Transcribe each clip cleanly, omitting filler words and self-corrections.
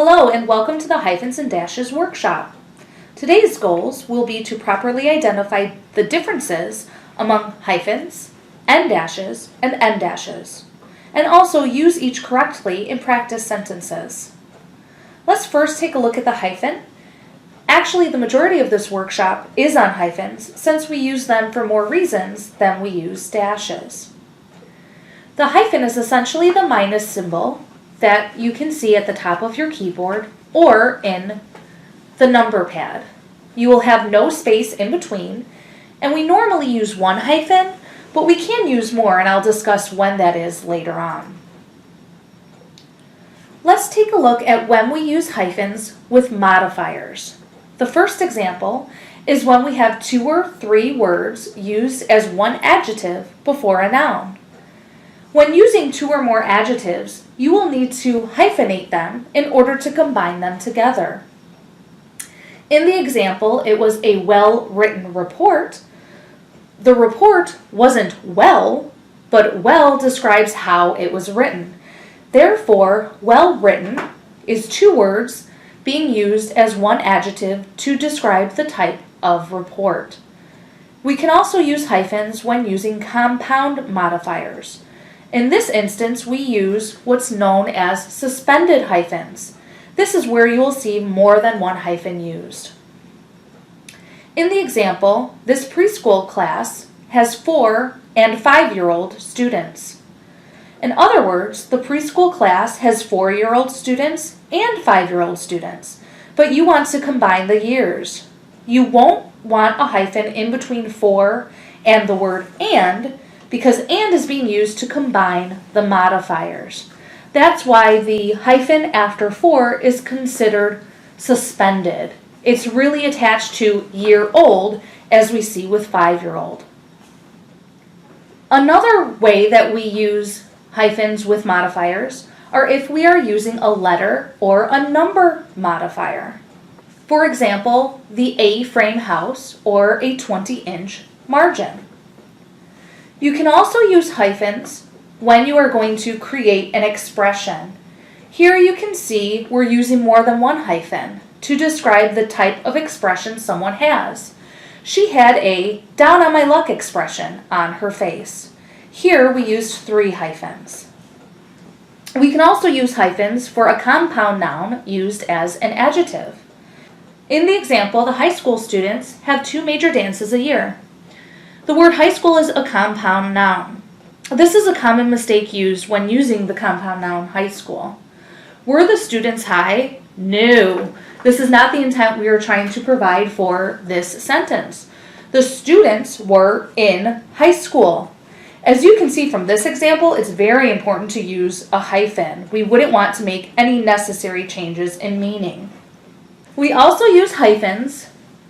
Hello and welcome to the Hyphens and Dashes workshop. Today's goals will be to properly identify the differences among hyphens, and dashes, and dashes, and also use each correctly in practice sentences. Let's first take a look at the hyphen. Actually, the majority of this workshop is on hyphens since we use them for more reasons than we use dashes. The hyphen is essentially the minus symbol that you can see at the top of your keyboard or in the number pad. You will have no space in between, and we normally use one hyphen, but we can use more, and I'll discuss when that is later on. Let's take a look at when we use hyphens with modifiers. The first example is when we have 2 or 3 words used as one adjective before a noun. When using 2 or more adjectives, you will need to hyphenate them in order to combine them together. In the example, it was a well-written report. The report wasn't well, but well describes how it was written. Therefore, well-written is 2 words being used as one adjective to describe the type of report. We can also use hyphens when using compound modifiers. In this instance, we use what's known as suspended hyphens. This is where you will see more than one hyphen used. In the example, this preschool class has 4 and 5-year-old students. In other words, the preschool class has 4-year-old students and 5-year-old students, but you want to combine the years. You won't want a hyphen in between 4 and the word and, because and is being used to combine the modifiers. That's why the hyphen after 4 is considered suspended. It's really attached to year old, as we see with 5-year-old. Another way that we use hyphens with modifiers are if we are using a letter or a number modifier. For example, the A-frame house or a 20-inch margin. You can also use hyphens when you are going to create an expression. Here you can see we're using more than one hyphen to describe the type of expression someone has. She had a down on my luck expression on her face. Here we used 3 hyphens. We can also use hyphens for a compound noun used as an adjective. In the example, the high school students have 2 major dances a year. The word high school is a compound noun. This is a common mistake used when using the compound noun high school. Were the students high? No. This is not the intent we are trying to provide for this sentence. The students were in high school. As you can see from this example, it's very important to use a hyphen. We wouldn't want to make any necessary changes in meaning. We also use hyphens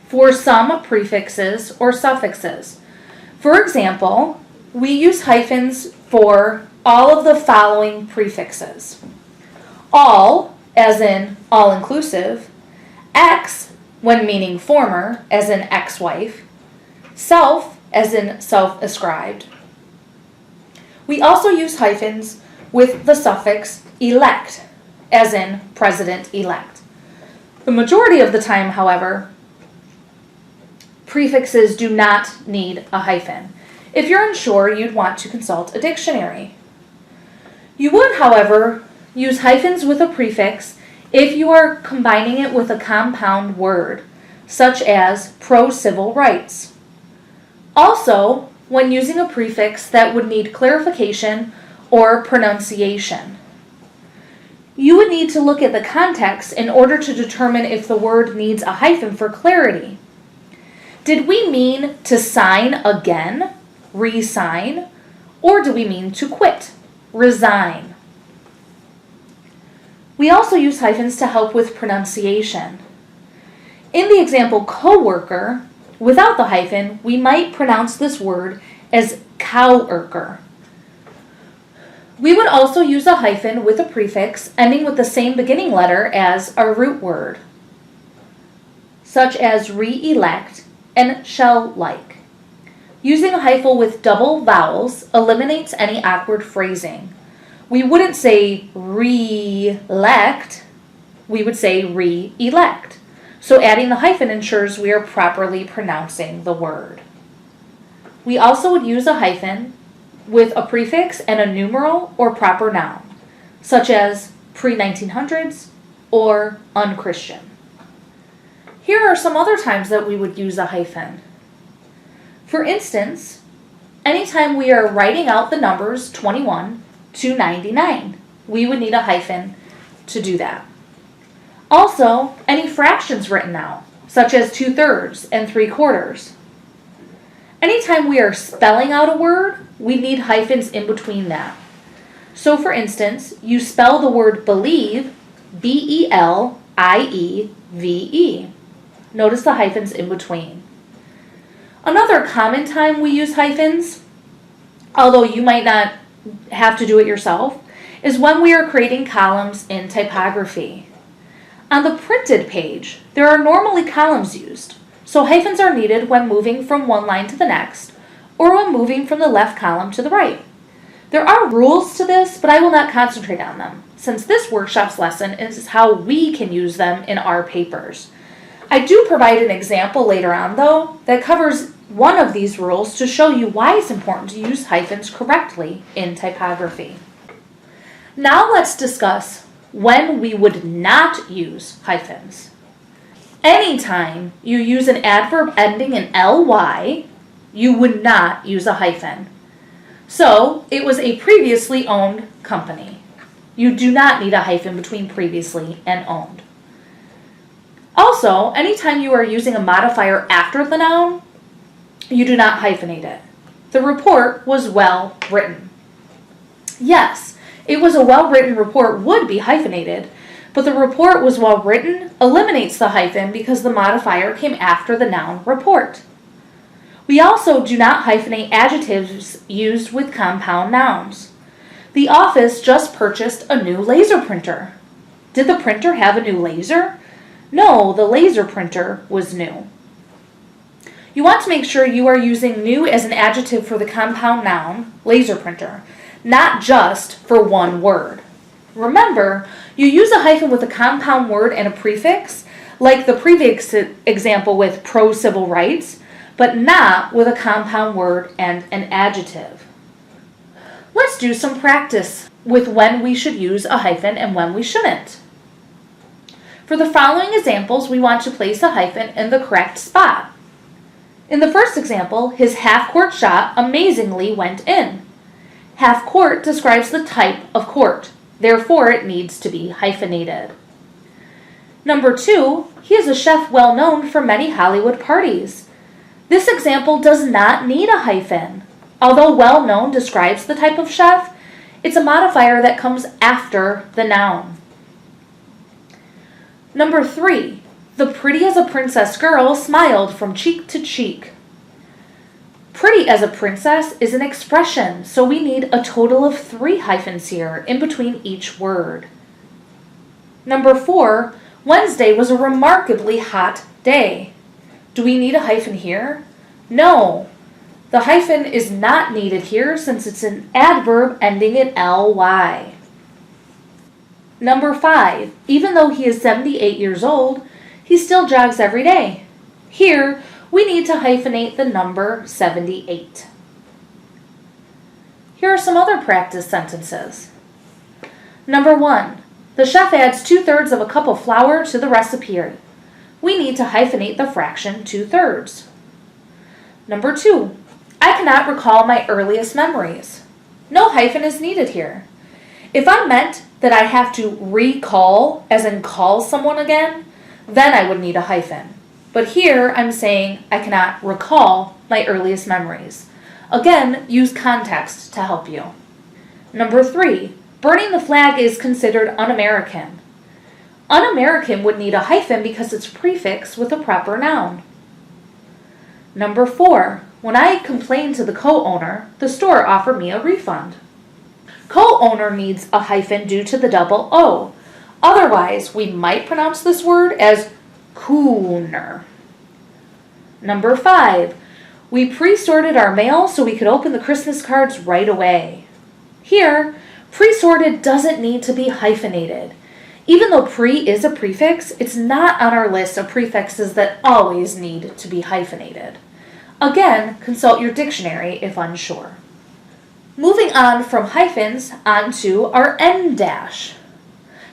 for some prefixes or suffixes. For example, we use hyphens for all of the following prefixes. All, as in all-inclusive, ex, when meaning former, as in ex-wife, self, as in self-ascribed. We also use hyphens with the suffix elect, as in president-elect. The majority of the time, however, prefixes do not need a hyphen. If you're unsure, you'd want to consult a dictionary. You would, however, use hyphens with a prefix if you are combining it with a compound word, such as pro-civil rights. Also, when using a prefix that would need clarification or pronunciation. You would need to look at the context in order to determine if the word needs a hyphen for clarity. Did we mean to sign again, re-sign, or do we mean to quit, resign? We also use hyphens to help with pronunciation. In the example coworker, without the hyphen, we might pronounce this word as coworker. We would also use a hyphen with a prefix ending with the same beginning letter as our root word, such as re-elect and shall-like. Using a hyphen with double vowels eliminates any awkward phrasing. We wouldn't say re-lect, we would say re-elect. So adding the hyphen ensures we are properly pronouncing the word. We also would use a hyphen with a prefix and a numeral or proper noun, such as pre-1900s or unchristian. Here are some other times that we would use a hyphen. For instance, anytime we are writing out the numbers 21 to 99, we would need a hyphen to do that. Also, any fractions written out, such as 2/3 and 3/4. Anytime we are spelling out a word, we need hyphens in between that. So for instance, you spell the word believe, B-E-L-I-E-V-E. Notice the hyphens in between. Another common time we use hyphens, although you might not have to do it yourself, is when we are creating columns in typography. On the printed page, there are normally columns used, so hyphens are needed when moving from one line to the next, or when moving from the left column to the right. There are rules to this, but I will not concentrate on them, since this workshop's lesson is how we can use them in our papers. I do provide an example later on, though, that covers one of these rules to show you why it's important to use hyphens correctly in typography. Now let's discuss when we would not use hyphens. Anytime you use an adverb ending in ly, you would not use a hyphen. So, it was a previously owned company. You do not need a hyphen between previously and owned. Also, anytime you are using a modifier after the noun, you do not hyphenate it. The report was well written. Yes, it was a well-written report would be hyphenated, but the report was well written eliminates the hyphen because the modifier came after the noun report. We also do not hyphenate adjectives used with compound nouns. The office just purchased a new laser printer. Did the printer have a new laser? No, the laser printer was new. You want to make sure you are using new as an adjective for the compound noun, laser printer, not just for one word. Remember, you use a hyphen with a compound word and a prefix, like the previous example with pro-civil rights, but not with a compound word and an adjective. Let's do some practice with when we should use a hyphen and when we shouldn't. For the following examples, we want to place a hyphen in the correct spot. In the first example, his half-court shot amazingly went in. Half-court describes the type of court. Therefore, it needs to be hyphenated. Number 2, he is a chef well known for many Hollywood parties. This example does not need a hyphen. Although well known describes the type of chef, it's a modifier that comes after the noun. Number 3, the pretty as a princess girl smiled from cheek to cheek. Pretty as a princess is an expression, so we need a total of 3 hyphens here in between each word. Number 4, Wednesday was a remarkably hot day. Do we need a hyphen here? No. The hyphen is not needed here since it's an adverb ending in ly. Number 5, even though he is 78 years old, he still jogs every day. Here, we need to hyphenate the number 78. Here are some other practice sentences. Number 1, the chef adds 2/3 of a cup of flour to the recipe. We need to hyphenate the fraction 2/3. Number 2, I cannot recall my earliest memories. No hyphen is needed here. If I meant that I have to recall, as in call someone again, then I would need a hyphen. But here I'm saying I cannot recall my earliest memories. Again, use context to help you. Number 3, burning the flag is considered un-American. Un-American would need a hyphen because it's a prefix with a proper noun. Number 4, when I complained to the co-owner, the store offered me a refund. Co-owner needs a hyphen due to the double O. Otherwise, we might pronounce this word as cooner. Number 5, we pre-sorted our mail so we could open the Christmas cards right away. Here, pre-sorted doesn't need to be hyphenated. Even though pre is a prefix, it's not on our list of prefixes that always need to be hyphenated. Again, consult your dictionary if unsure. Moving on from hyphens onto our Mdash.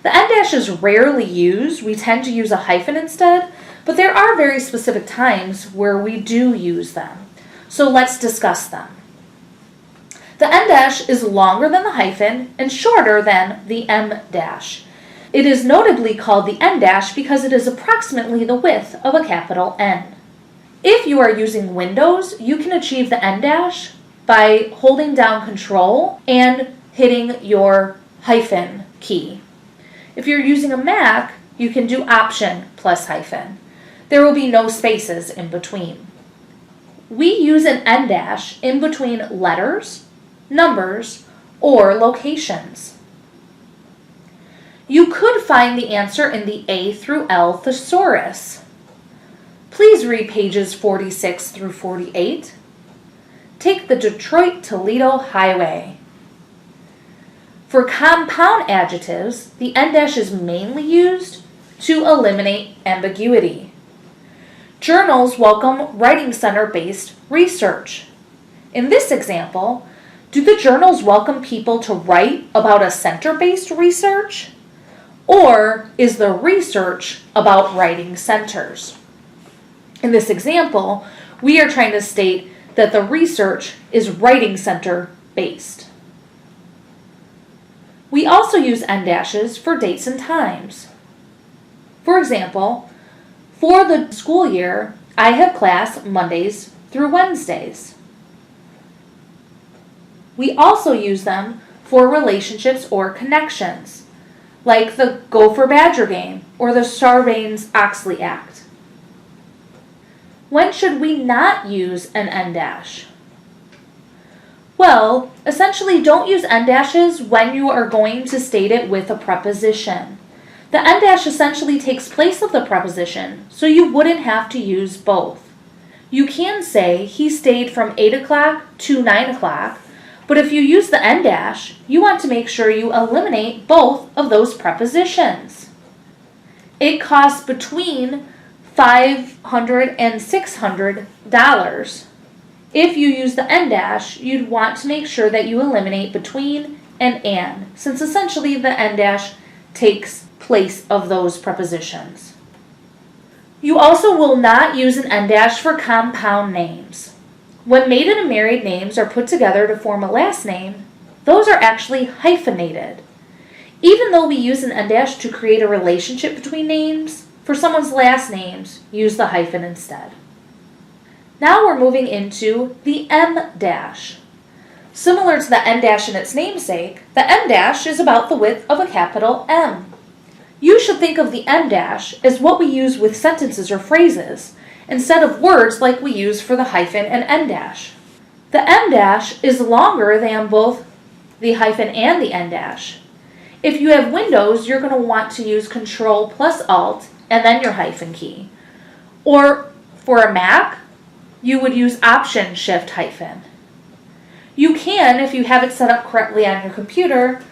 The Mdash is rarely used. We tend to use a hyphen instead, but there are very specific times where we do use them. So let's discuss them. The Mdash is longer than the hyphen and shorter than the Mdash. It is notably called the Mdash because it is approximately the width of a capital N. If you are using Windows, you can achieve the Mdash by holding down Control and hitting your hyphen key. If you're using a Mac, you can do Option plus hyphen. There will be no spaces in between. We use an Mdash in between letters, numbers, or locations. You could find the answer in the A through L thesaurus. Please read pages 46 through 48. Take the Detroit-Toledo Highway. For compound adjectives, the Mdash is mainly used to eliminate ambiguity. Journals welcome writing center-based research. In this example, do the journals welcome people to write about a center-based research? Or is the research about writing centers? In this example, we are trying to state that the research is writing center based. We also use Mdashes for dates and times. For example, for the school year, I have class Mondays through Wednesdays. We also use them for relationships or connections, like the Gopher-Badger game or the Sarbanes-Oxley Act. When should we not use an Mdash? Well, essentially don't use Mdashes when you are going to state it with a preposition. The Mdash essentially takes place of the preposition, so you wouldn't have to use both. You can say he stayed from 8 o'clock to 9 o'clock, but if you use the Mdash, you want to make sure you eliminate both of those prepositions. It costs between $500 and $600. If you use the Mdash, you'd want to make sure that you eliminate between and, since essentially the Mdash takes place of those prepositions. You also will not use an Mdash for compound names. When maiden and married names are put together to form a last name, those are actually hyphenated. Even though we use an Mdash to create a relationship between names, for someone's last names, use the hyphen instead. Now we're moving into the Mdash. Similar to the Mdash in its namesake, the Mdash is about the width of a capital M. You should think of the Mdash as what we use with sentences or phrases, instead of words like we use for the hyphen and Mdash. The Mdash is longer than both the hyphen and the Mdash. If you have Windows, you're going to want to use Control plus Alt and then your hyphen key. Or for a Mac, you would use Option Shift hyphen. You can, if you have it set up correctly on your computer,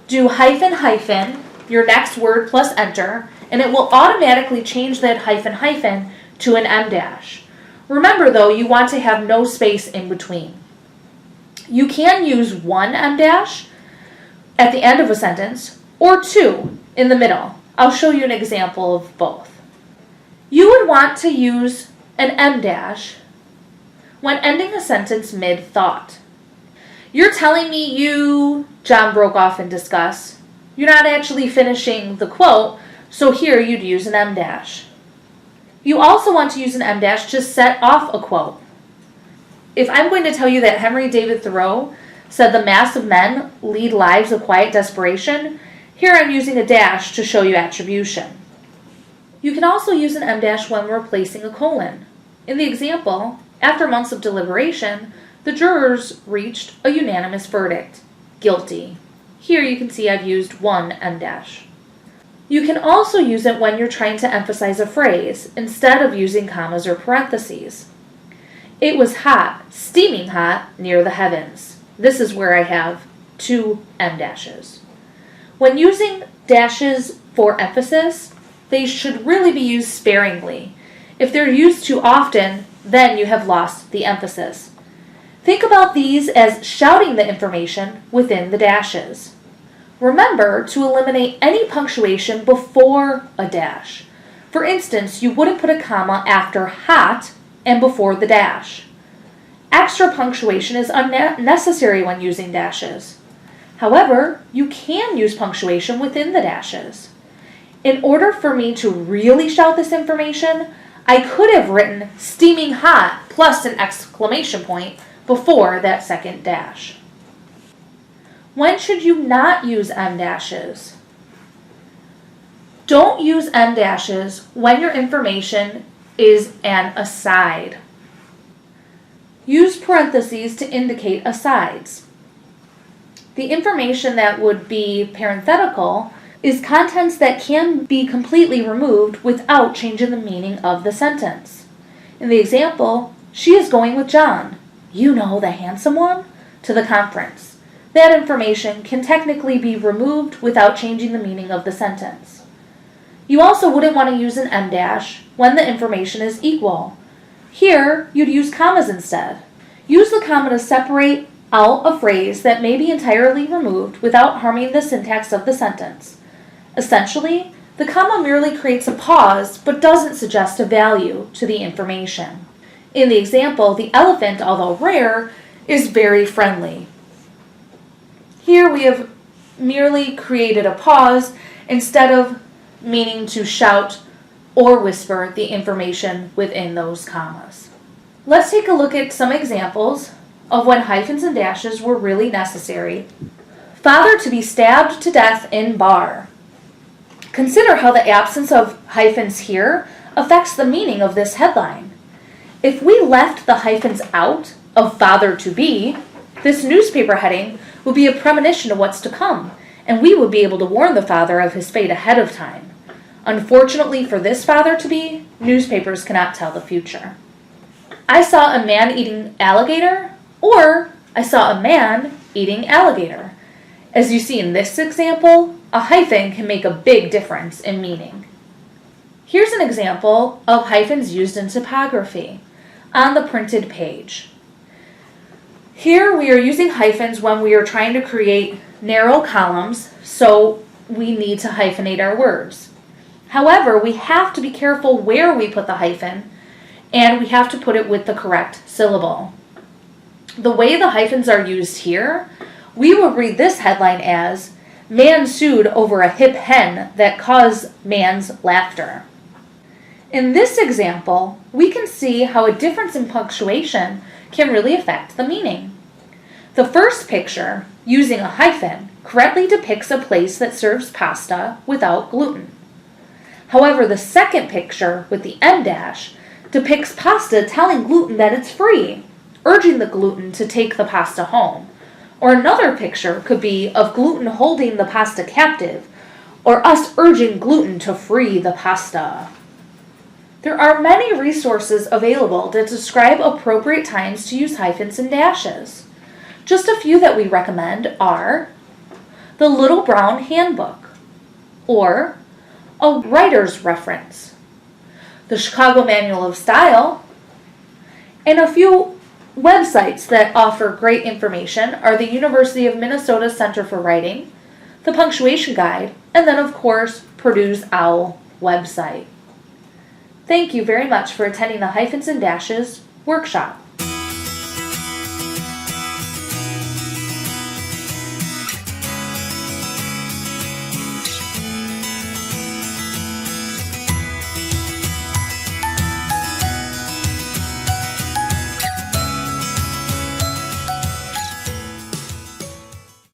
do hyphen hyphen, your next word plus enter, and it will automatically change that hyphen hyphen to an Mdash. Remember though, you want to have no space in between. You can use one Mdash at the end of a sentence or two in the middle. I'll show you an example of both. You would want to use an Mdash when ending a sentence mid-thought. You're telling me you, John broke off in disgust. You're not actually finishing the quote, so here you'd use an Mdash. You also want to use an Mdash to set off a quote. If I'm going to tell you that Henry David Thoreau said the mass of men lead lives of quiet desperation, here I'm using a dash to show you attribution. You can also use an Mdash when replacing a colon. In the example, after months of deliberation, the jurors reached a unanimous verdict, guilty. Here you can see I've used one Mdash. You can also use it when you're trying to emphasize a phrase instead of using commas or parentheses. It was hot, steaming hot, near the heavens. This is where I have two Mdashes. When using dashes for emphasis, they should really be used sparingly. If they're used too often, then you have lost the emphasis. Think about these as shouting the information within the dashes. Remember to eliminate any punctuation before a dash. For instance, you wouldn't put a comma after hot and before the dash. Extra punctuation is unnecessary when using dashes. However, you can use punctuation within the dashes. In order for me to really shout this information, I could have written steaming hot plus an exclamation point before that second dash. When should you not use M-dashes? Don't use M-dashes when your information is an aside. Use parentheses to indicate asides. The information that would be parenthetical is contents that can be completely removed without changing the meaning of the sentence. In the example, she is going with John, you know, the handsome one, to the conference. That information can technically be removed without changing the meaning of the sentence. You also wouldn't want to use an M-dash when the information is equal. Here, you'd use commas instead. Use the comma to separate out a phrase that may be entirely removed without harming the syntax of the sentence. Essentially, the comma merely creates a pause but doesn't suggest a value to the information. In the example, the elephant, although rare, is very friendly. Here we have merely created a pause instead of meaning to shout or whisper the information within those commas. Let's take a look at some examples of when hyphens and dashes were really necessary. Father to be stabbed to death in bar. Consider how the absence of hyphens here affects the meaning of this headline. If we left the hyphens out of father to be, this newspaper heading would be a premonition of what's to come, and we would be able to warn the father of his fate ahead of time. Unfortunately for this father to be, newspapers cannot tell the future. I saw a man eating alligator, or I saw a man eating alligator. As you see in this example, a hyphen can make a big difference in meaning. Here's an example of hyphens used in typography on the printed page. Here we are using hyphens when we are trying to create narrow columns, so we need to hyphenate our words. However, we have to be careful where we put the hyphen, and we have to put it with the correct syllable. The way the hyphens are used here, we will read this headline as, man sued over a hip hen that caused man's laughter. In this example, we can see how a difference in punctuation can really affect the meaning. The first picture, using a hyphen, correctly depicts a place that serves pasta without gluten. However, the second picture, with the M-dash, depicts pasta telling gluten that it's free, urging the gluten to take the pasta home. Or another picture could be of gluten holding the pasta captive, or us urging gluten to free the pasta. There are many resources available that describe appropriate times to use hyphens and dashes. Just a few that we recommend are the Little Brown Handbook, or a writer's reference, the Chicago Manual of Style, and a few websites that offer great information are the University of Minnesota Center for Writing, the Punctuation Guide, and then of course Purdue's OWL website. Thank you very much for attending the Hyphens and Dashes workshop.